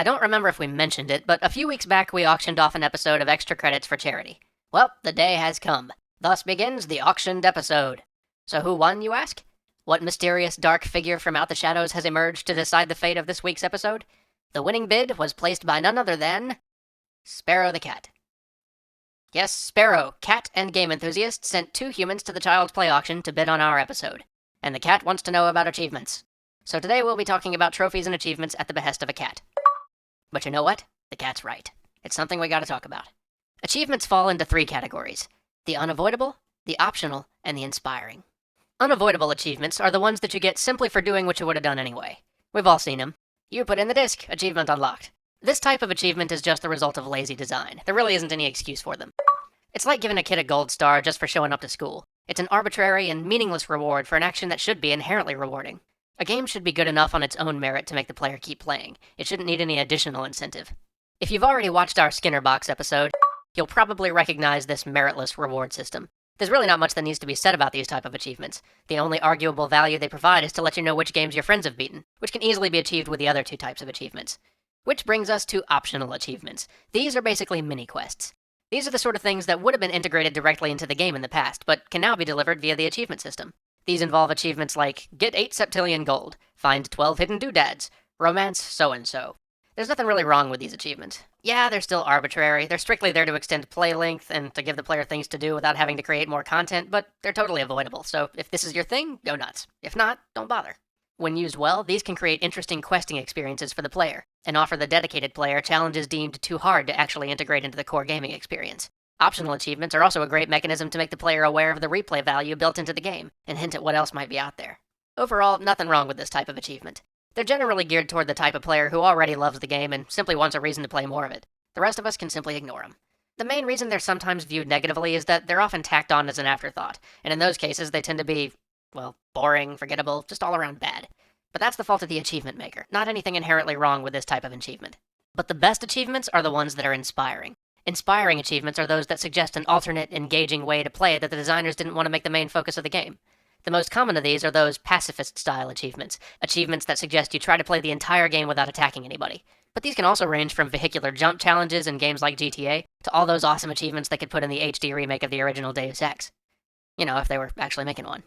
I don't remember if we mentioned it, but a few weeks back we auctioned off an episode of Extra Credits for charity. Well, the day has come. Thus begins the auctioned episode. So who won, you ask? What mysterious dark figure from out the shadows has emerged to decide the fate of this week's episode? The winning bid was placed by none other than Sparrow the cat. Yes, Sparrow, cat and game enthusiast, sent 2 humans to the Child's Play auction to bid on our episode. And the cat wants to know about achievements. So today we'll be talking about trophies and achievements at the behest of a cat. But you know what? The cat's right. It's something we gotta talk about. Achievements fall into 3 categories: the unavoidable, the optional, and the inspiring. Unavoidable achievements are the ones that you get simply for doing what you would have done anyway. We've all seen them. You put in the disc, achievement unlocked. This type of achievement is just the result of lazy design. There really isn't any excuse for them. It's like giving a kid a gold star just for showing up to school. It's an arbitrary and meaningless reward for an action that should be inherently rewarding. A game should be good enough on its own merit to make the player keep playing. It shouldn't need any additional incentive. If you've already watched our Skinner Box episode, you'll probably recognize this meritless reward system. There's really not much that needs to be said about these type of achievements. The only arguable value they provide is to let you know which games your friends have beaten, which can easily be achieved with the other 2 types of achievements. Which brings us to optional achievements. These are basically mini-quests. These are the sort of things that would have been integrated directly into the game in the past, but can now be delivered via the achievement system. These involve achievements like, get 8 septillion gold, find 12 hidden doodads, romance so-and-so. There's nothing really wrong with these achievements. Yeah, they're still arbitrary, they're strictly there to extend play length and to give the player things to do without having to create more content, but they're totally avoidable, so if this is your thing, go nuts. If not, don't bother. When used well, these can create interesting questing experiences for the player, and offer the dedicated player challenges deemed too hard to actually integrate into the core gaming experience. Optional achievements are also a great mechanism to make the player aware of the replay value built into the game, and hint at what else might be out there. Overall, nothing wrong with this type of achievement. They're generally geared toward the type of player who already loves the game and simply wants a reason to play more of it. The rest of us can simply ignore them. The main reason they're sometimes viewed negatively is that they're often tacked on as an afterthought, and in those cases they tend to be, well, boring, forgettable, just all around bad. But that's the fault of the achievement maker, not anything inherently wrong with this type of achievement. But the best achievements are the ones that are inspiring. Inspiring achievements are those that suggest an alternate, engaging way to play that the designers didn't want to make the main focus of the game. The most common of these are those pacifist-style achievements, achievements that suggest you try to play the entire game without attacking anybody. But these can also range from vehicular jump challenges in games like GTA, to all those awesome achievements they could put in the HD remake of the original Deus Ex. You know, if they were actually making one.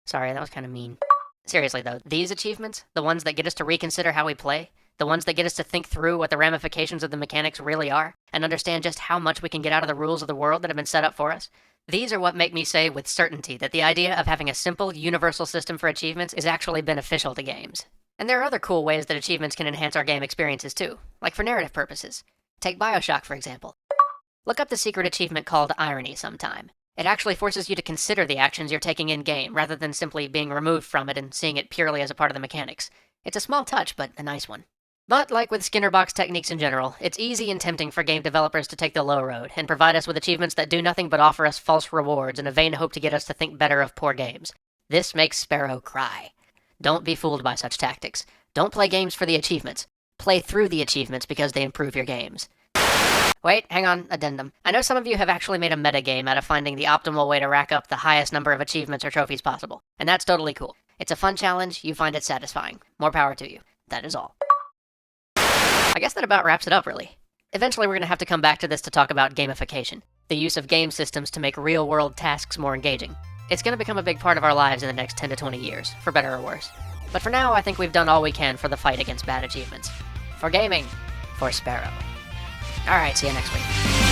Sorry, that was kind of mean. Seriously though, these achievements, the ones that get us to reconsider how we play, the ones that get us to think through what the ramifications of the mechanics really are, and understand just how much we can get out of the rules of the world that have been set up for us, these are what make me say with certainty that the idea of having a simple, universal system for achievements is actually beneficial to games. And there are other cool ways that achievements can enhance our game experiences too, like for narrative purposes. Take BioShock, for example. Look up the secret achievement called Irony sometime. It actually forces you to consider the actions you're taking in-game, rather than simply being removed from it and seeing it purely as a part of the mechanics. It's a small touch, but a nice one. But like with Skinner Box techniques in general, it's easy and tempting for game developers to take the low road and provide us with achievements that do nothing but offer us false rewards in a vain hope to get us to think better of poor games. This makes Sparrow cry. Don't be fooled by such tactics. Don't play games for the achievements. Play through the achievements because they improve your games. Wait, hang on, addendum. I know some of you have actually made a metagame out of finding the optimal way to rack up the highest number of achievements or trophies possible, and that's totally cool. It's a fun challenge, you find it satisfying. More power to you. That is all. I guess that about wraps it up, really. Eventually we're going to have to come back to this to talk about gamification, the use of game systems to make real-world tasks more engaging. It's going to become a big part of our lives in the next 10 to 20 years, for better or worse. But for now, I think we've done all we can for the fight against bad achievements. For gaming, for Sparrow. Alright, see you next week.